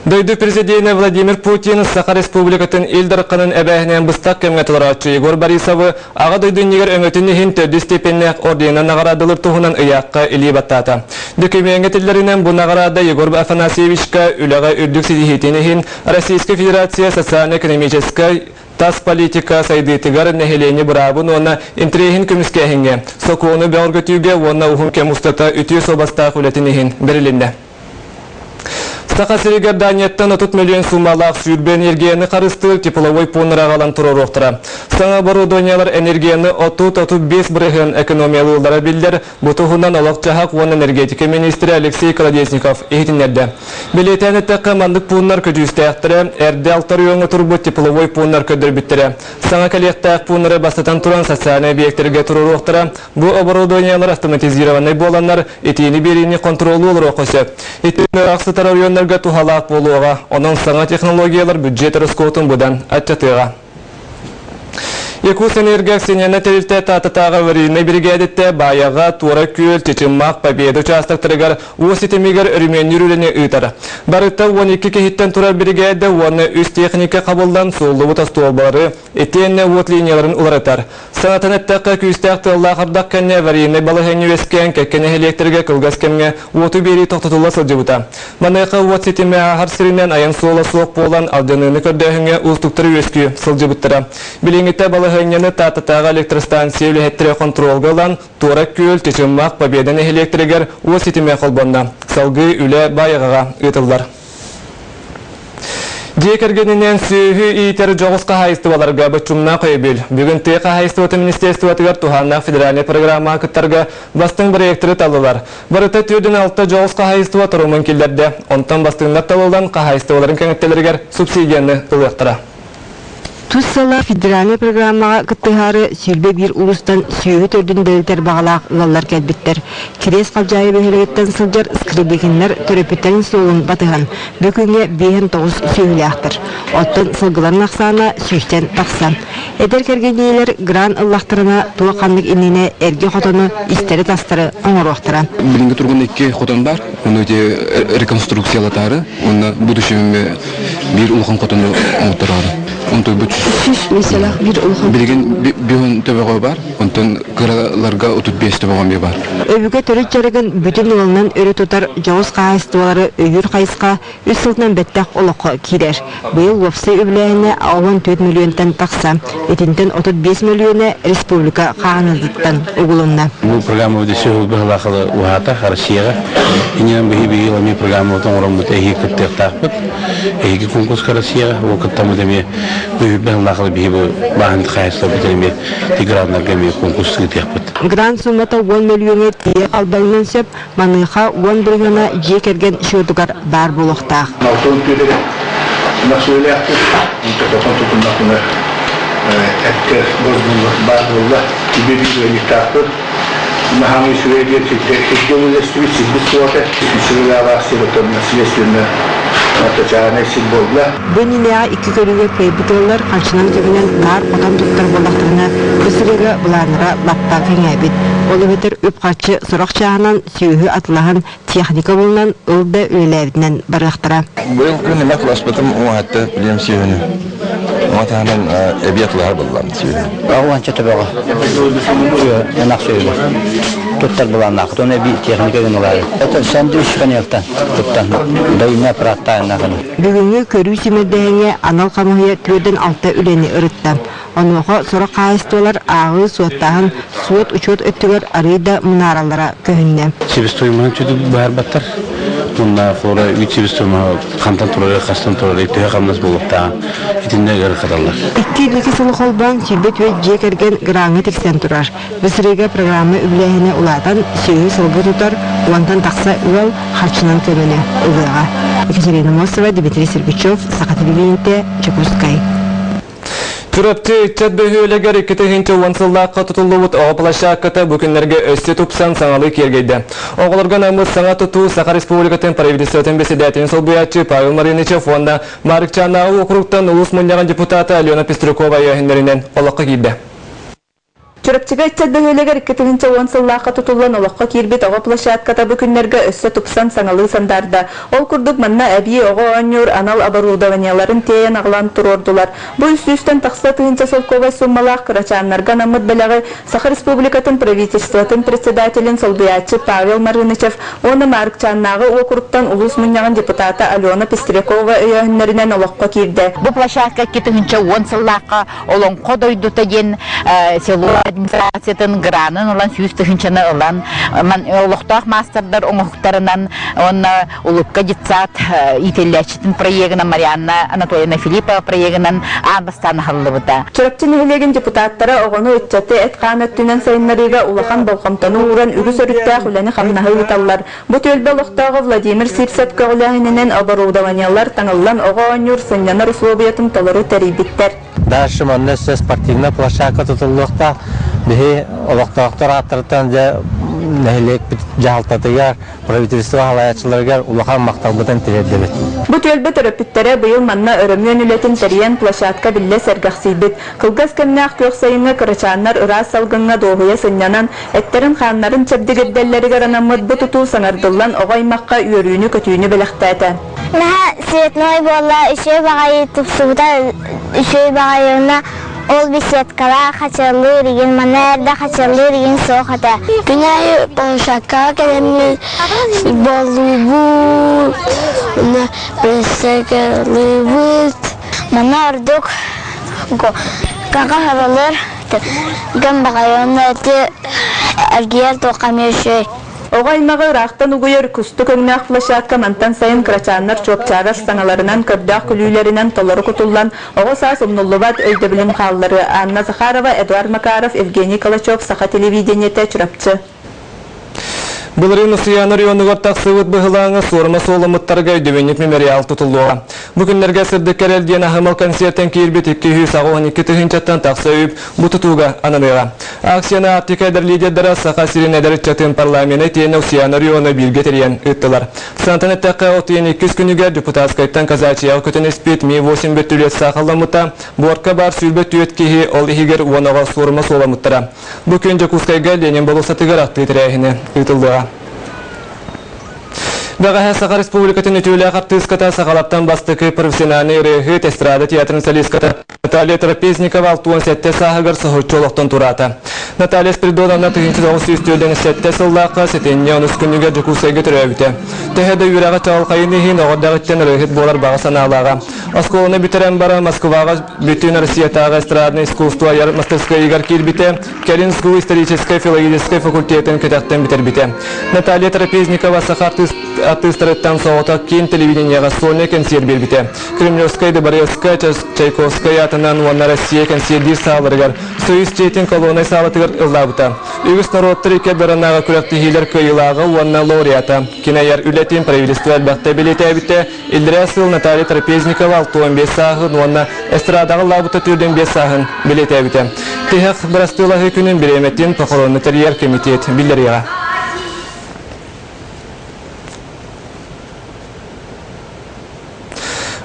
Дойду президент Владимир Путин Саха Республикатын Илдарқанын әбәхінен бұстақ кемгетіларачы Егор Борисовы аға дойдun негер өңөтіннехін төрді степеннәк орденен нағарадылыр тұғынан ұяққа илей баттата. Документелерінен бұл нағарада Егор Афанасьевичка үліға үрдік сидихетінехін Российская Федерация социально-экономическая тас политика сайдытыгар нәхелені бұрабын оны интрейхін күміскәхінге. Сокуыны бәургөтуге оны ұхынке мұстата үтіе собастақ үлетінехін бірілінді. Сақа сиригер данияттан 30 миллион сумалақ сүйірбе энергияны қарыстыр тепловой пуныра қалан тұрыр оқтыра. Саңа барудониялар энергияны 30-35 бірігін экономиялы ұлдара білдер, бұтығынан олақ жағақ он энергетика министрі Алексей Колодесников ехетінерді. Билетәні тәқі мандық пунар көдюсті әқтірі, әрді алтар өңі тұрбы тепловой пунар көдір біттірі. Саңа кәлектәқ пуныры бастатан тұран социальный объектерге тұрыр оқтыра. Бұл оборудониялар автоматизированный боланлар, етейіні берейіні контролы олыр оқысы. Етейіні ақсы тарауионлар тухалақ болуға, оның саңа технологиялар бюджет рыскотын бұдан атчатыға. Якус энергия сенені тәрілті татытаға варийны бригадетті баяға тура көл, чечіммақ, победы участықтырығар, осетемегер үрменер үріне ұйтар. Барытта 12 кехеттен тура бригады оны үз техника қабылдан солы бұта столбары, етенне от линияларын ұларатар. Саңатын әттіққа күстәқті лақырдақ кәне варийны балығыны өскен кәккені электрге кылғас кәмге оты бері тоқтатула сылжы бұта. Манайқа от сетеме ағар сірінен аян солы соқ болан алдыныны көрдәхіңе ұлтықтыры өскі сылжы бұттыра. Біліңітті балығыны татытаға электростанция үліхеттірі контролғалан тура көл, чечіммақ, победаны электригер о сетеме қолбонна. Салғы үлі байығыға ұйтылдар. Декергенінен сүйі иетері жоғысқа хайыстываларға бачумна қойбел. Бүгін тейқа хайыстываты министерстватығар туханнақ федеральный программа күттарға бастың проекттері талылар. Барыта түрден алтта жоғысқа хайыстыват ұрымын келдерді. Онтан бастыңдар талылдан қахайыстываларын кәңеттелергер субсидияны ұлықтыра. Туссала федеральный программаға кыттыхары сүрбе бір улустан сүйі төрдің дөлтер бағалақ ұлалар кәлбіттер. Керес қалжайы бөхелегеттен сылжар скрибекінлер төрөпеттерін соғын батыған. Бөкінге 5-9 сүйілі ақтыр. Оттын сылғыларын ақсана сүйіктен тақсан. Эдер кергенейлер гран ұллақтырына туа қанлық иніне әрге қотыны истері тастары оңыр оқтыра. Білінгі тұрғын екі қотын бар. Оны өте реконструкциялатары. Оны бұдышымы бір ұлған қотыны оңықтырады. Mesela bir ulğun bilgin bir töbeği var, ondan kıralarga 35 töbeği var. Övüge törüt jarıgın bütün yolundan örü tutar Jawuz qayıstıvaları öyür qayısqa 3 yıldan bettak oloqqa kirer. Bu yıl vapsı übləğine 14 milyondan taqsa, etinden 35 milyona respublika qanıdıttan uğulunna. Bu programı ödesi olbağılaqılı uğata Rusiyaga. İnen bir yılami programı otan oramda ehi kıttıq taqbıt. Ehi konkurs Rusiyaga o kıttamı demeye ben laqlı bir bahant qayısla bitirme tigranlar gelmeye konkurs gidiyapıt. Grant sumata 1 milyona tiye qalbalından sep manıqa 10 milyona jekergen şodugar bar buluqtaq. Altın tüyleri nasıl yaptık? Toplantı tutumlarında etkı bozulmak bar bulda bir yıktaktır. Mahami sürece çıktı. Ekonomileştirmiş bir suata sürüler vasıtasıyla meselesinde Bönüleğe iki körüge kayıbıdırlar kançınan kövünen nar otam tuttar bolaqtırına kısırıga bulanıra lappa kengabit. Olu beter öpqatçı sorak çağınan süyühü atılağın texnika bulunan ılda öylevdinden barıqtıra. Bu yıl günü ne kılaşbatım o hatta bileyim süyühünü. Ama tahmin ebiyatlılar bulan süyühü. Ağuança tabağı. Yanak süyühü. Tuttar bulan naqt. Onu bir texnika gün olayı. Sen de üç kaniyaktan tuttan. Dayına pıratta. Бүгінгі көрі семердәңе анал қамығыя түрден алта үлені ұрыттам. Онуға сора қайыстылар ағы суаттағын суат учет өттігер арыйда мұнаралара көхінне. Себестойман түді бәр баттар. Мұнда флора үт себестойман қантан тұрары, қастан тұрары, өттіге қамнас болыпта. Етінде ғыры қадалар. 2-2 сылы қолбан сүйбет өй жек әрген ғыраңы тексен тұрар. Бісіріге программы үбләйіне ұладан сүйі сылбы тұтар, уантан тақса үвел харчынан көмені ұлыға. Екатерина Мосова, Дмитрий Сергачев, Сақа телевидениеде, Чекускай. Түрөпті чат бөхөлегер екітігінші уансыллаққа тұтылуыт оғапылаша аққыты бүкінлерге өсті тұпсан саңалы кергейді. Оғылырған амыз саңа тұту Сақа Республикатын правительствотын беседетін сол бұятчы Павел Мариничев фонда Марикчанағы округтан ұлыс мұндаған депутаты Алена Пестрюкова ехіндерінен олыққа кейді. Çöröpçüge iççadda höyleger 2010 sıllıqqa tutullan olaqqa kirbet oğa plaşatkata bu günlerge össe tupsan sanalı sandarda. Ol kurduk manna əbiyi oğa onyor anal abarudavaniyaların teyen ağlan turordular. Bu üstüsten taqsa tığınca solkovay summalaq kıraçanlarga namıd belağı Saha Respublikatın правительствотын председателин Солбиячы Павел Марынычев, оны Маркчаннағы округтан улус мұньяған депутаты Алена Пестрякова өйөннерінен олаққа кирді. Бұл площадка 2010 сыллаққа олон қодойды теген село администрациятын гранын olan сүйістігіншіні olan олықтақ мастердар оңықтарынан оны улыққа детсат ителлячетін проегінен Марианна Анатольевна Филиппова проегінен анбастаны қалды бұда. Çöröpçü nehilegen депутаттары оғыны өтчаты әтқан өттінен сайынларыға улақан болқамтаны уран үгіс өріттәқ үләні қамнағы ұталар. Бұ төлбе лоқтағы Владимир Сирсепка үләхінінен оборудованиялар таңылан оға онюр сынянар условиятын толыру тәрейбіттер. Дальше манна спортивная площадка tutulluqta bihi olaqtaqtar atırtan ja nehilek jahaltatıgar правительство halayatçılarga ulakan maqtabıdan tiredebet. Bu төлбе төрөпүттері бұйыл манна өрөмөн үлетін тәриян площадка билле сәргақсийбет. Кылгас кәмнәқ көк сайынға кырачаннар ырас салгынға доғуя сынянан әттерін ханнарын чәбдігеддәлләрігі ранамыд бұ тұту саңардылан оғаймаққа үйөрүйіні көтүйіні біліқтәті. Наха светной болла үшөй бағайы тұпсуыда үшөй бағайына ол беседкала қачарлы реген, манарда қачарлы реген соқата. Күнәй площадка кәлеммен болу бұд, пресекерлы бұд. Мана ұрдық қаға харалар, гән бағайына әті әргияр тоқам өшөй. Оғаймағы рақтан ұғыйыр күсті көңнәқ площадка мантан сайын кырачаннар чоқчағаш саңаларынан көрдәқ күлүйлерінен толары құтылдан оғы саас ұмнуллыбат өйді білім қалылары Анна Захарова, Эдуард Макаров, Евгений Калачев, Саха телевидениеті чүрапчы. Бұлырын ұсыяны районығыр тақсывыт бұғылаңы сорма солымыттарға өйдевенік мемориал тұтылуға. Бүгінлерге сырдық кәрелден ағымал концерттен кейірбет 212 түхінчаттан тақсы өйіп бұтытуға ананыға. Акцияны аптика әдірлейдердері Саха сирен әдірітчатын парламені тені ұсыяны районы білге терен үттілар. Сантан әттәққа 32 күнігер депутатскайттан казачиял көтін еспет ми 8 бөттілет сақаламыта, борқа бар сүлбет түйет кейі ол егер онаға сорма солымыттыра. Бүкін жекускайға Ленин болысатығыр ақты етерәйіні үттілдіға. Бағаға Саха Республикатын өтеулі ақтыската сақалаптан бастықы профессиональный рейхет эстрада театрын солистката Наталья Трапезникова 6-7 сағығыр сұхырчы олықтан тұраты. Наталья Спиридоновна 1900 сәтті сыллаққа сетенне 10 күнніге жүкусайғы түрәбіті. Тәхеді үйраға чағылқайыны хейін оғырдағыттен рейхет болар баға саналаға. Осколыны бітерен бара Москваға бүтін Россиятаға эстрадный искусство мастерская игар кирбіте, Керинскую исторической филологической факультетін кетақтен бітер біте. Наталья Трапезникова Саха артыстырыттан соғыта кейін телевиденияға сольный концерт бербіте. Кремлевская, Добаревская, Чайковская атынан уанна Россия концертдер сағылырғар. Союз чейтін колонай сағылытығыр ұллабыта. Үгіс народтыр еке даранаға күрәкті хейлер көйілағы уанна лауреата. Кинайар үлетін правительство әлбәқті білеті әбітті. Ильдрасыл Наталья Трапезникова 6-15 сағын уанна эстрадағы лабыта түрден 5 сағын білеті әбітті. Тихақ бірастылағы күнін біреметтен похоронны терьер комитет білдеріға.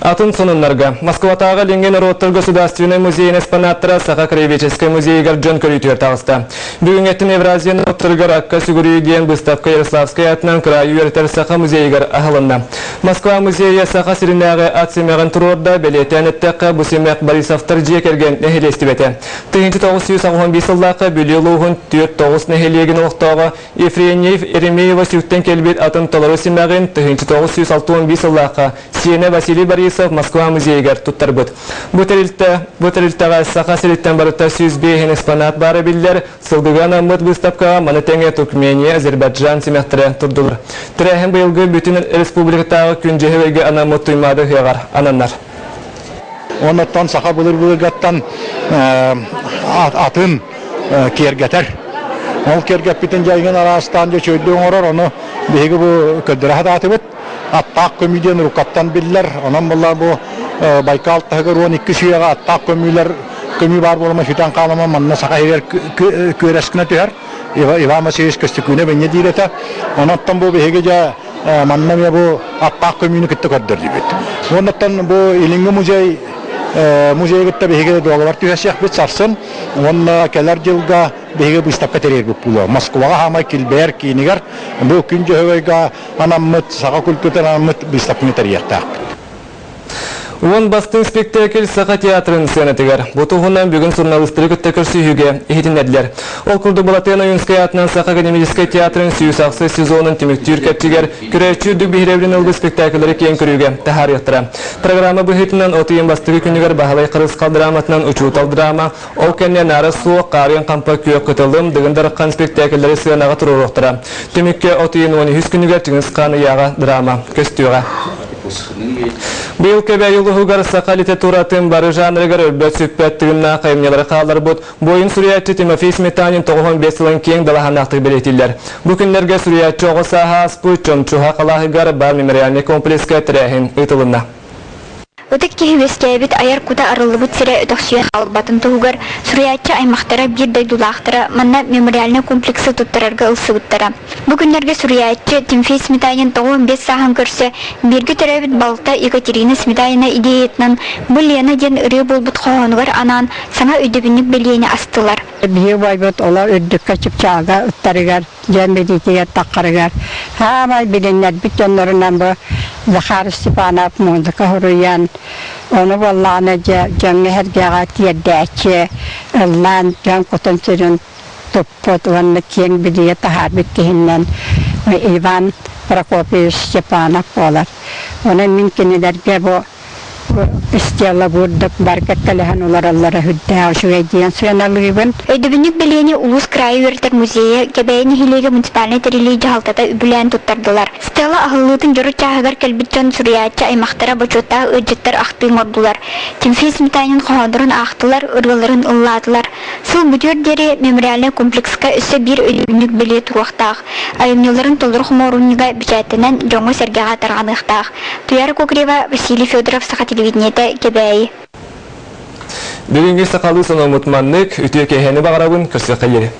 Атын сонынларға. Москватағы Ленин Роттыр государственный музейін эспонаттыра Саха краеведческий музейгер жон көрітер тағысты. Бүгін әттін Евразияны Роттыргар Акка Сигуриден Выставка Ярославская атынан крайы өртер Саха музейгер ағылынна. Москва музейі Саха сиринағы атсемеғін тұрорда бәлетен әттәққа бұсемек Борисовтар жекерген нәхелесті бәті. 1915 жылдақы бөлелуғын 4-9 нәхелеген оқтауға Ефренеев Еремеева сүйттен келбет атын толыру семеғін 1965 жылдақы Сиене Василий Борисов Москва музейгер туттар бұд. Бұтырылтаға Саха сиреттен барытта сүзбейін экспонат бары білдер, сылдығана мұд выставкаға Манатеңе Туркмения, Азербайджан семектірі тұрдылыр. Түрәхін бұйылғы бүтін республикатағы күн жехевеге ана мұд тұймады хеғар ананар. Онаттан Саха бұлыр-бұлырғаттан атын кергетер. Ол кергет бітін жайген арастан же чөйді оңырар, оны бейгі бұл көддірі аты бұд. Аттақ көмейден рукаттан білдер, онан бұлар бұл Байкал тағыр 12 сүйеға аттақ көмей бар болма шүтен қалама манна Саха егер көрескіне түйер. Ивама сейіз көсті көне бәне дейреті. Онаттан бұл бейге жа манна бұл аттақ көмейіні күтті көддір дейбет. Онаттан бұл Илингі музей музейгетте беге договор түһәсәк бит сарсын. Онна келер жылга беге выставка терер булу. Москвага хамай килбер кинигер. Бу күнҗе хәвәгә анаммыт сага культурдан анаммыт выставка терияктак. Он бастың спектакль Сақа театрын сенетігер. Бұтығынан бүгін журналистері күттекір сүйіге ехетінеділер. Ол күрді Балатена Юнская атынан Сақа академический театрын сүйісақсы сезонын теміктүйір кәптігер күрәйчі үдік бейреврен ұлғы спектаклері кен көріге тәхар ектіра. Программа бұхетінен отыйын бастығы күнігер бағалай қырысқал драматынан ұчутал драма, ол кәнне нары суық қарын қампа күйек күтілдім дығындар қан спектаклері сыянаға тұрыр оқтыра. Темікке отыйын 12 күнігер тіңіз қаны яға драма көстіуға. Быйыл көбе юлығығар Сақа литературатын бары жанрыгар өлбөт сүппәттігінна қайымнелері қалар бұд. Бойын сүриятчы Тимофей Сметанин 95 жылын кең далаханақтық белетілдер. Бүкіндерге сүриятчы оғы саға аспы чомчуға қалағығар бар мемориальный комплекске тірәхін ұйтылына. Өтік кехівескәйбіт аяр куда арылыбыт сірі өтіқсүйе қалбатын тұғығар сүриятчы аймақтары бір дайдулақтыры манна мемориальный комплексы тұттырарға ұлсығыттары. Бүгіндерге сүриятчы Тимофей Сметанин 95 сағын көрсе, бергі түрәбіт балта Екатерина Сметанина идеятынан бұл ені ден үрі болбыт қоғанығар анан саңа өдебінік белейіне астылар. Бие байбыт ола өддік качып чаға ұттарығар, жәмбедетегер таққарығар. Хамай біленлер бүттенлерінен бұл Захар Степанов музыка хуруян. Onu vallahi canlı hergağa tiyaddaçı. Allah'ın can kutunsürün toppot vanna kien biliye tahar bittihinden. Ivan Prokopyevich Stepanov olar. Ona mümkün ederge bu İstiyalla bulduk, barkattalahan olar Allah'a hüdda, şu ediyen suyanalığın. Ödebünlük beleyini Ulus Krayı Öğretir Müzeyi, Gebeyini Hilege Municipalini teriliği haltada übülen tuttardılar. Stella ahıllıdın görü çağıgar kelbitcan Suriyatçı aymaktara boçotağı öcetler aktığın ordular. Timofey Smetanya'nın koğandırın aktılar, ırgaların ılladılar. Sıl büdür deri memorialne komplekska üsse bir ödebünlük beleye turuqtağ. Ayımnyoların tolur humoruniga biçayetinden jongu sergağa tarğanıqtağ. Tuyar Kokreva, Vasily Fedorov, Saqa televideniye'de Gebey. Бүгінгі сақалы соны ұмытманлық, үтіе кәйхені бағарабын көрсе қайері.